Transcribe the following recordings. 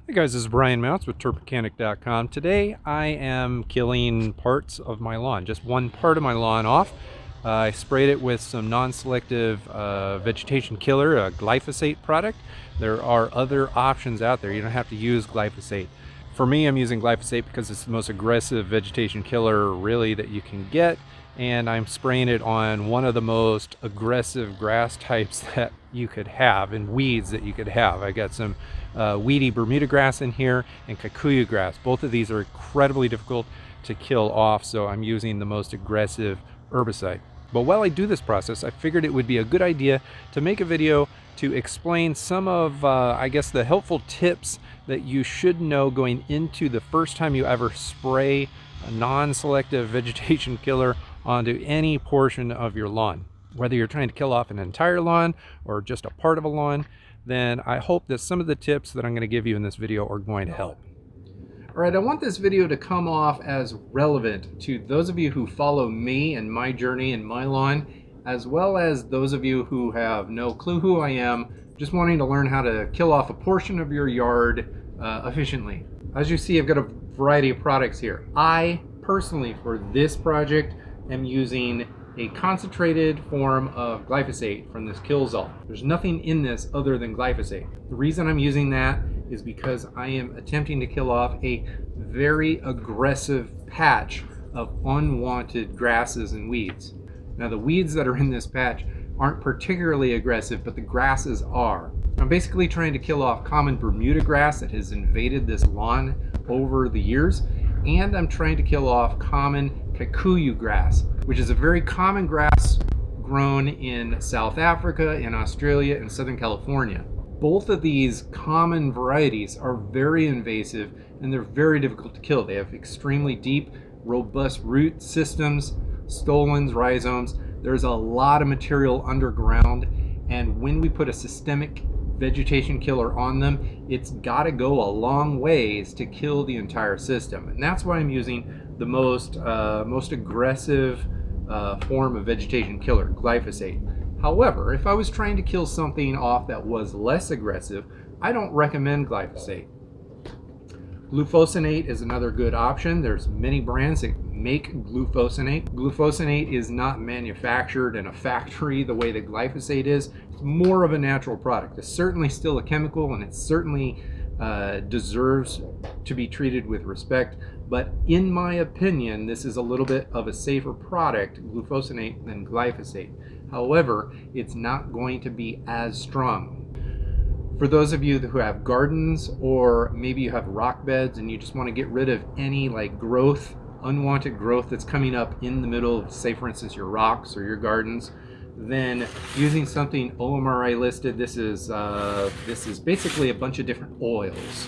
Hey guys, this is Brian Mounts with turpmechanic.com. Today I am killing parts of my lawn, just one part of my lawn off. I sprayed it with some non-selective vegetation killer, a glyphosate product. There are other options out there. You don't have to use glyphosate. For me, I'm using glyphosate because it's the most aggressive vegetation killer really that you can get, and I'm spraying it on one of the most aggressive grass types that you could have and weeds that you could have. I got some weedy Bermuda grass in here and kikuyu grass. Both of these are incredibly difficult to kill off, so I'm using the most aggressive herbicide. But while I do this process, I figured it would be a good idea to make a video to explain some of, I guess, the helpful tips that you should know going into the first time you ever spray a non-selective vegetation killer onto any portion of your lawn. Whether you're trying to kill off an entire lawn or just a part of a lawn, then I hope that some of the tips that I'm going to give you in this video are going to help. All right, I want this video to come off as relevant to those of you who follow me and my journey in my lawn, as well as those of you who have no clue who I am, just wanting to learn how to kill off a portion of your yard efficiently. As you see, I've got a variety of products here. I personally, for this project, am using a concentrated form of glyphosate from this Killzall. There's nothing in this other than glyphosate. The reason I'm using that is because I am attempting to kill off a very aggressive patch of unwanted grasses and weeds. Now, the weeds that are in this patch aren't particularly aggressive, but the grasses are. I'm basically trying to kill off common Bermuda grass that has invaded this lawn over the years, and I'm trying to kill off common kikuyu grass, which is a very common grass grown in South Africa, in Australia, and Southern California. Both of these common varieties are very invasive and they're very difficult to kill. They have extremely deep, robust root systems, stolons, rhizomes. There's a lot of material underground, and when we put a systemic vegetation killer on them, it's got to go a long ways to kill the entire system. And that's why I'm using the most aggressive form of vegetation killer, glyphosate. However, if I was trying to kill something off that was less aggressive, I don't recommend glyphosate. Glufosinate is another good option. There's many brands that make glufosinate. Glufosinate is not manufactured in a factory the way that glyphosate is. It's more of a natural product. It's certainly still a chemical, and it certainly deserves to be treated with respect. But in my opinion, this is a little bit of a safer product, glufosinate, than glyphosate. However, it's not going to be as strong. For those of you who have gardens, or maybe you have rock beds and you just want to get rid of any growth, unwanted growth that's coming up in the middle of, say for instance, your rocks or your gardens, then using something OMRI listed, this is basically a bunch of different oils.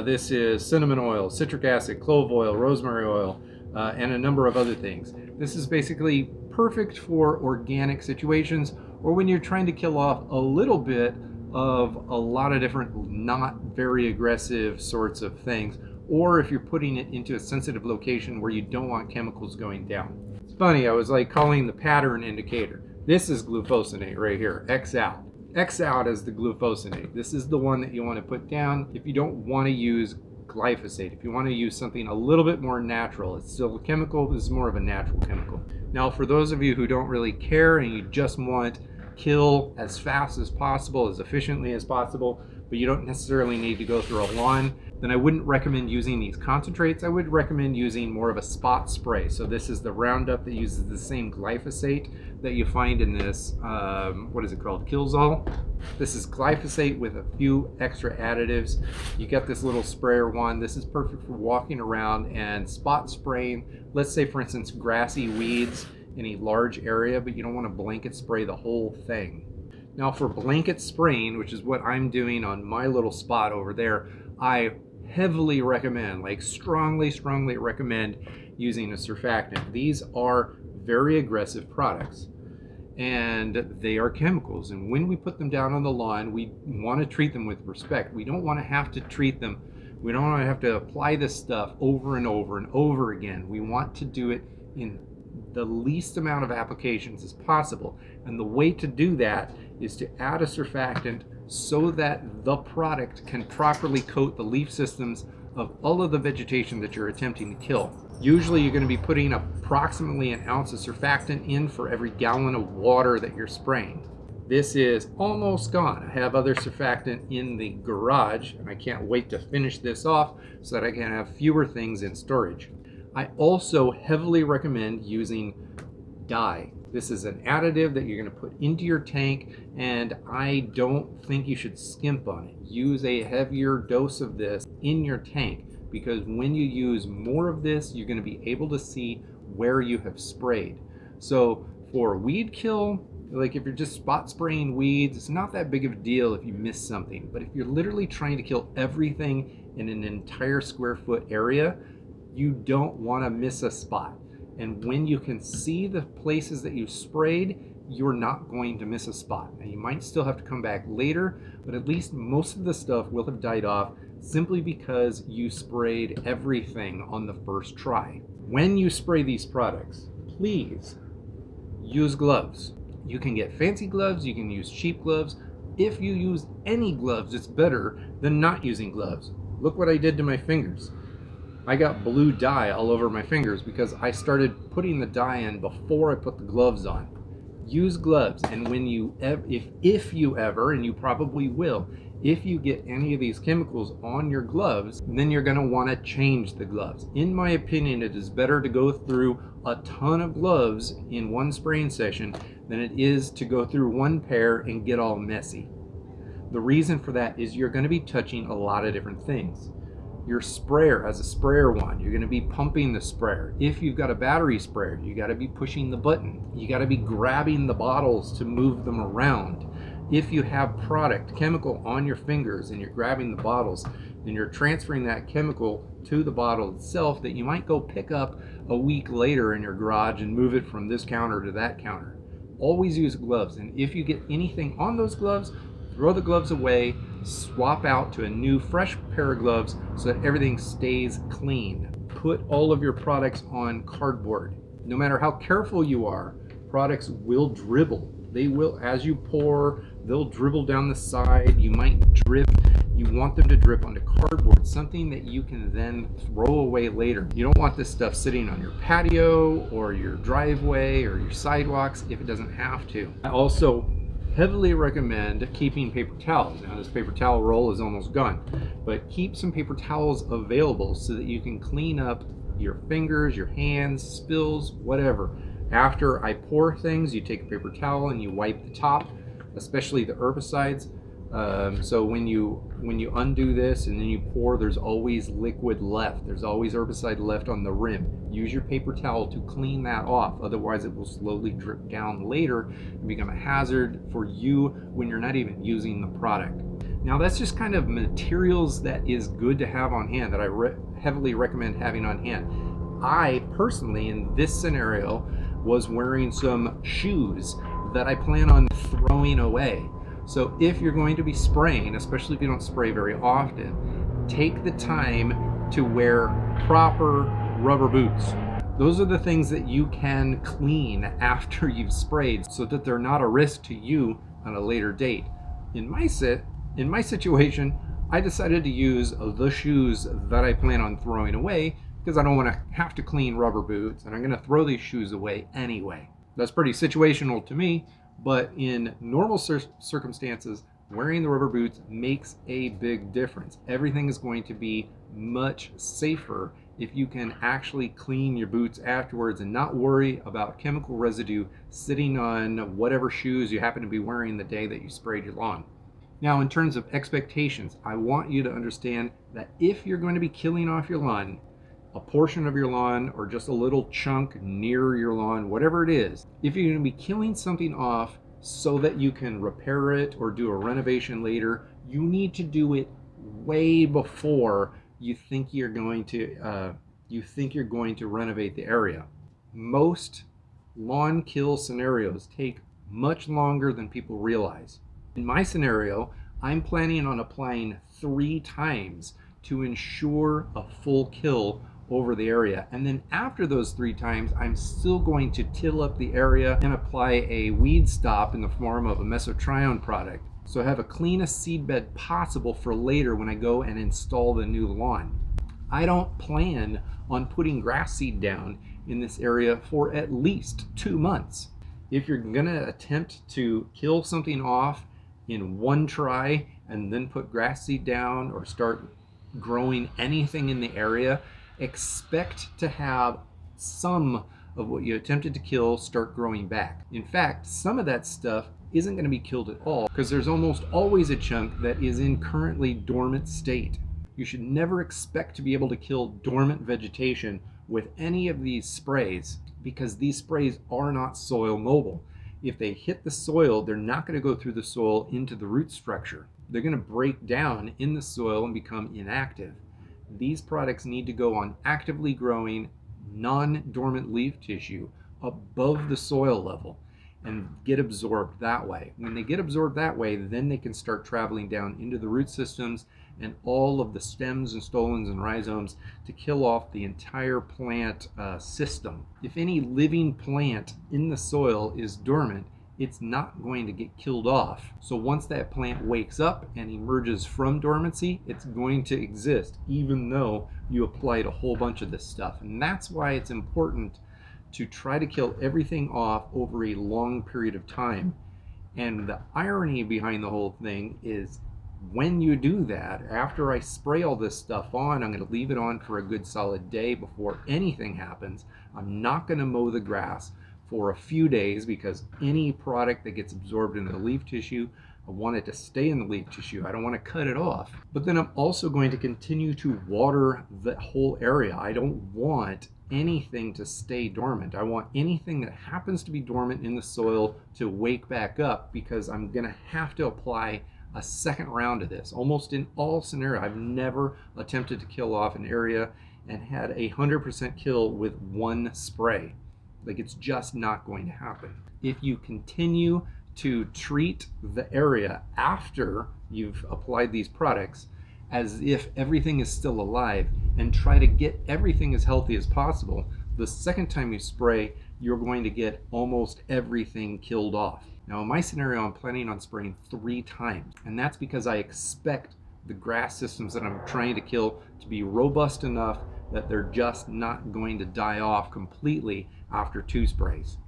This is cinnamon oil, citric acid, clove oil, rosemary oil, and a number of other things. This is basically perfect for organic situations, or when you're trying to kill off a little bit of a lot of different not very aggressive sorts of things, or if you're putting it into a sensitive location where you don't want chemicals going down. It's funny, I was calling the pattern indicator. This is glufosinate right here, X out. X out is the glufosinate. This is the one that you want to put down if you don't want to use glyphosate. If you want to use something a little bit more natural, it's still a chemical, this is more of a natural chemical. Now, for those of you who don't really care and you just want kill as fast as possible, as efficiently as possible, but you don't necessarily need to go through a lawn, then I wouldn't recommend using these concentrates. I would recommend using more of a spot spray. So this is the Roundup that uses the same glyphosate that you find in this, what is it called, Killzall. This is glyphosate with a few extra additives. You get this little sprayer one. This is perfect for walking around and spot spraying, let's say for instance, grassy weeds in a large area, but you don't want to blanket spray the whole thing. Now, for blanket spraying, which is what I'm doing on my little spot over there, I heavily recommend, strongly recommend using a surfactant. These are very aggressive products, and they are chemicals, and when we put them down on the lawn, we want to treat them with respect. We don't want to have to treat them, we don't want to have to apply this stuff over and over and over again. We want to do it in the least amount of applications as possible, and the way to do that is to add a surfactant so that the product can properly coat the leaf systems of all of the vegetation that you're attempting to kill. Usually you're going to be putting approximately an ounce of surfactant in for every gallon of water that you're spraying. This is almost gone. I have other surfactant in the garage, and I can't wait to finish this off so that I can have fewer things in storage. I also heavily recommend using dye. This is an additive that you're going to put into your tank, and I don't think you should skimp on it. Use a heavier dose of this in your tank, because when you use more of this, you're going to be able to see where you have sprayed. So for weed kill, like if you're just spot spraying weeds, it's not that big of a deal if you miss something. But if you're literally trying to kill everything in an entire square foot area, you don't want to miss a spot. And when you can see the places that you sprayed, you're not going to miss a spot. And you might still have to come back later, but at least most of the stuff will have died off simply because you sprayed everything on the first try. When you spray these products, please use gloves. You can get fancy gloves, you can use cheap gloves. If you use any gloves, it's better than not using gloves. Look what I did to my fingers. I got blue dye all over my fingers because I started putting the dye in before I put the gloves on. Use gloves, and when you if you ever, and you probably will, if you get any of these chemicals on your gloves, then you're going to want to change the gloves. In my opinion, it is better to go through a ton of gloves in one spraying session than it is to go through one pair and get all messy. The reason for that is you're going to be touching a lot of different things. Your sprayer has a sprayer wand. You're going to be pumping the sprayer. If you've got a battery sprayer, you got to be pushing the button. You got to be grabbing the bottles to move them around. If you have product, chemical on your fingers and you're grabbing the bottles, then you're transferring that chemical to the bottle itself that you might go pick up a week later in your garage and move it from this counter to that counter. Always use gloves, and if you get anything on those gloves, throw the gloves away, swap out to a new fresh pair of gloves so that everything stays clean. Put all of your products on cardboard. No matter how careful you are, products will dribble. They will, as you pour, they'll dribble down the side. You might drip. You want them to drip onto cardboard, something that you can then throw away later. You don't want this stuff sitting on your patio or your driveway or your sidewalks if it doesn't have to. I also heavily recommend keeping paper towels. Now this paper towel roll is almost gone, but keep some paper towels available so that you can clean up your fingers, your hands, spills, whatever. After I pour things, you take a paper towel and you wipe the top, especially the herbicides. So when you undo this and then you pour, there's always liquid left. There's always herbicide left on the rim. Use your paper towel to clean that off. Otherwise, it will slowly drip down later and become a hazard for you when you're not even using the product. Now, that's just kind of materials that is good to have on hand that I heavily recommend having on hand. I personally, in this scenario, was wearing some shoes that I plan on throwing away. So if you're going to be spraying, especially if you don't spray very often, take the time to wear proper rubber boots. Those are the things that you can clean after you've sprayed so that they're not a risk to you on a later date. In my situation, I decided to use the shoes that I plan on throwing away because I don't want to have to clean rubber boots, and I'm going to throw these shoes away anyway. That's pretty situational to me, but in normal circumstances, wearing the rubber boots makes a big difference. Everything is going to be much safer if you can actually clean your boots afterwards and not worry about chemical residue sitting on whatever shoes you happen to be wearing the day that you sprayed your lawn. Now, in terms of expectations, I want you to understand that if you're going to be killing off your lawn, a portion of your lawn or just a little chunk near your lawn, whatever it is, if you're going to be killing something off so that you can repair it or do a renovation later, you need to do it way before you think you're going to renovate the area. Most lawn kill scenarios take much longer than people realize. In my scenario, I'm planning on applying 3 times to ensure a full kill over the area. And then after those 3 times, I'm still going to till up the area and apply a weed stop in the form of a mesotrione product. so I have a cleanest seed bed possible for later when I go and install the new lawn. I don't plan on putting grass seed down in this area for at least 2 months. If you're gonna attempt to kill something off in one try and then put grass seed down or start growing anything in the area, expect to have some of what you attempted to kill start growing back. In fact, some of that stuff isn't going to be killed at all because there's almost always a chunk that is in currently dormant state. You should never expect to be able to kill dormant vegetation with any of these sprays because these sprays are not soil mobile. If they hit the soil, they're not going to go through the soil into the root structure. They're going to break down in the soil and become inactive. These products need to go on actively growing non-dormant leaf tissue above the soil level and get absorbed that way. When they get absorbed that way, then they can start traveling down into the root systems and all of the stems and stolons and rhizomes to kill off the entire plant system. If any living plant in the soil is dormant, it's not going to get killed off. So once that plant wakes up and emerges from dormancy, it's going to exist even though you applied a whole bunch of this stuff. And that's why it's important to try to kill everything off over a long period of time. And the irony behind the whole thing is when you do that, after I spray all this stuff on, I'm going to leave it on for a good solid day before anything happens. I'm not going to mow the grass for a few days because any product that gets absorbed into the leaf tissue, I want it to stay in the leaf tissue. I don't want to cut it off. But then I'm also going to continue to water the whole area. I don't want anything to stay dormant. I want anything that happens to be dormant in the soil to wake back up because I'm going to have to apply a second round of this. Almost in all scenarios, I've never attempted to kill off an area and had 100% kill with one spray. Like, it's just not going to happen. If you continue to treat the area after you've applied these products as if everything is still alive and try to get everything as healthy as possible, the second time you spray, you're going to get almost everything killed off. Now, in my scenario, I'm planning on spraying 3 times, and that's because I expect the grass systems that I'm trying to kill to be robust enough that they're just not going to die off completely after 2 sprays.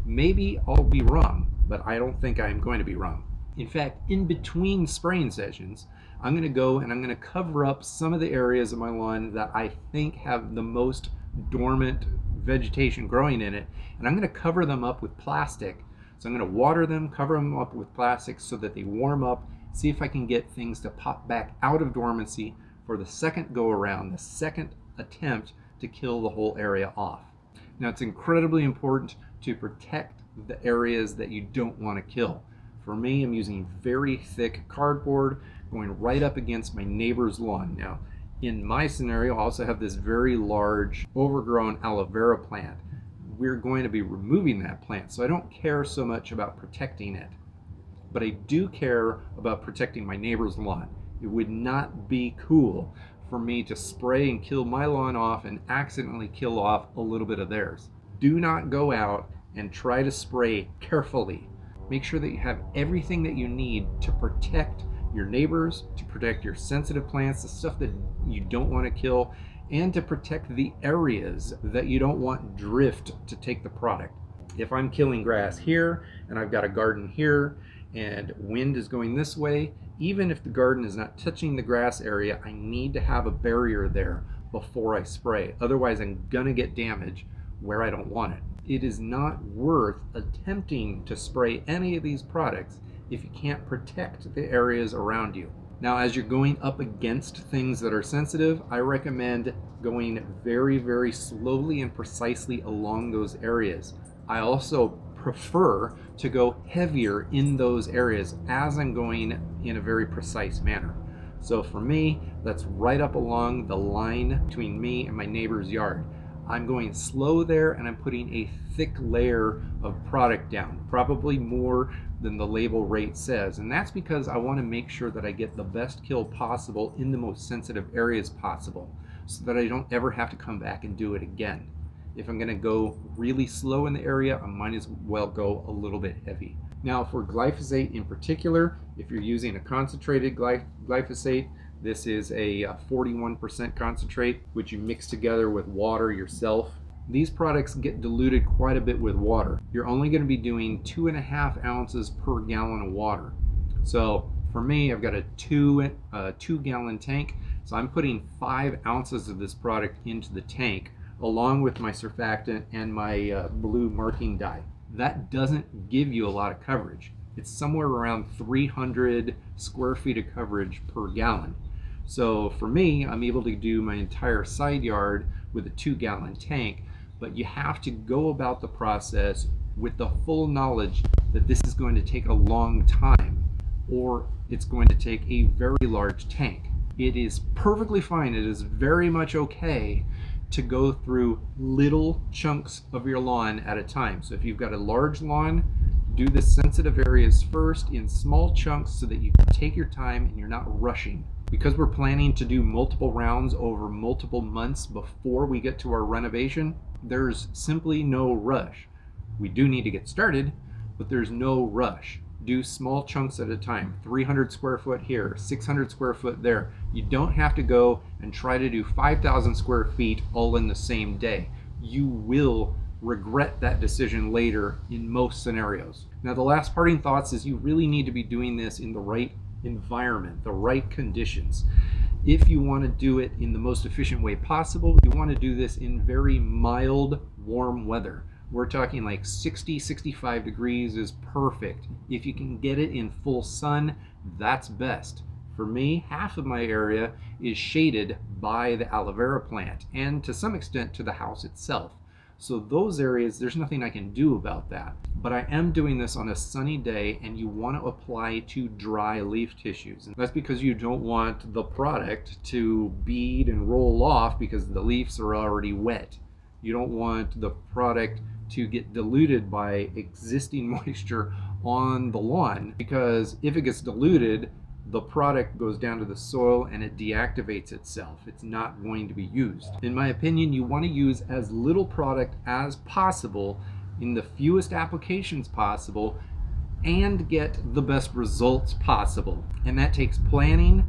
Maybe I'll be wrong, but I don't think I'm going to be wrong. In fact, in between spraying sessions, I'm going to go and I'm going to cover up some of the areas of my lawn that I think have the most dormant vegetation growing in it, and I'm going to cover them up with plastic. So I'm going to water them, cover them up with plastic so that they warm up, see if I can get things to pop back out of dormancy for the second go around, the second attempt to kill the whole area off. Now, it's incredibly important to protect the areas that you don't want to kill. For me, I'm using very thick cardboard going right up against my neighbor's lawn. Now, in my scenario, I also have this very large overgrown aloe vera plant. We're going to be removing that plant, so I don't care so much about protecting it. But I do care about protecting my neighbor's lawn. It would not be cool for me to spray and kill my lawn off and accidentally kill off a little bit of theirs. Do not go out and try to spray carefully. Make sure that you have everything that you need to protect your neighbors, to protect your sensitive plants, the stuff that you don't want to kill, and to protect the areas that you don't want drift to take the product. If I'm killing grass here and I've got a garden here and wind is going this way, even if the garden is not touching the grass area, I need to have a barrier there before I spray. Otherwise, I'm gonna get damage where I don't want it. It is not worth attempting to spray any of these products if you can't protect the areas around you. Now, as you're going up against things that are sensitive, I recommend going very, very slowly and precisely along those areas. I also prefer to go heavier in those areas as I'm going in a very precise manner. So for me, that's right up along the line between me and my neighbor's yard. I'm going slow there and I'm putting a thick layer of product down, probably more than the label rate says. And that's because I want to make sure that I get the best kill possible in the most sensitive areas possible so that I don't ever have to come back and do it again. If I'm going to go really slow in the area, I might as well go a little bit heavy. Now for glyphosate in particular, if you're using a concentrated glyphosate, this is a 41% concentrate, which you mix together with water yourself. These products get diluted quite a bit with water. You're only going to be doing 2.5 ounces per gallon of water. So for me, I've got a 2-gallon tank, so I'm putting 5 ounces of this product into the tank, along with my surfactant and my blue marking dye. That doesn't give you a lot of coverage. It's somewhere around 300 square feet of coverage per gallon. So for me, I'm able to do my entire side yard with a 2-gallon tank, but you have to go about the process with the full knowledge that this is going to take a long time, or it's going to take a very large tank. It is perfectly fine, it is very much okay to go through little chunks of your lawn at a time. So if you've got a large lawn, do the sensitive areas first in small chunks so that you can take your time and you're not rushing. Because we're planning to do multiple rounds over multiple months before we get to our renovation, there's simply no rush. We do need to get started, but there's no rush. Do small chunks at a time, 300 square foot here, 600 square foot there. You don't have to go and try to do 5,000 square feet all in the same day. You will regret that decision later in most scenarios. Now, the last parting thoughts is you really need to be doing this in the right environment, the right conditions. If you want to do it in the most efficient way possible, you want to do this in very mild, warm weather. We're talking like 60, 65 degrees is perfect. If you can get it in full sun, that's best. For me, half of my area is shaded by the aloe vera plant and to some extent to the house itself. So those areas, there's nothing I can do about that. But I am doing this on a sunny day, and you want to apply to dry leaf tissues. And that's because you don't want the product to bead and roll off because the leaves are already wet. You don't want the product to get diluted by existing moisture on the lawn, because if it gets diluted, the product goes down to the soil and it deactivates itself. It's not going to be used. In my opinion, you want to use as little product as possible in the fewest applications possible and get the best results possible. And that takes planning,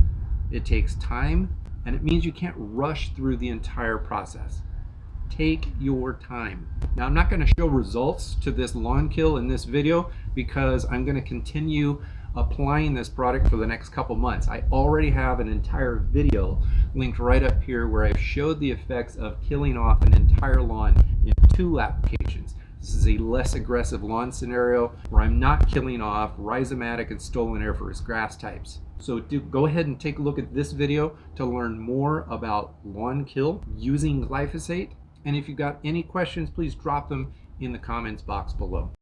it takes time, and it means you can't rush through the entire process. Take your time. Now, I'm not going to show results to this lawn kill in this video because I'm going to continue applying this product for the next couple months. I already have an entire video linked right up here where I've showed the effects of killing off an entire lawn in 2 applications. This is a less aggressive lawn scenario where I'm not killing off rhizomatic and stoloniferous grass types. So go ahead and take a look at this video to learn more about lawn kill using glyphosate. And if you've got any questions, please drop them in the comments box below.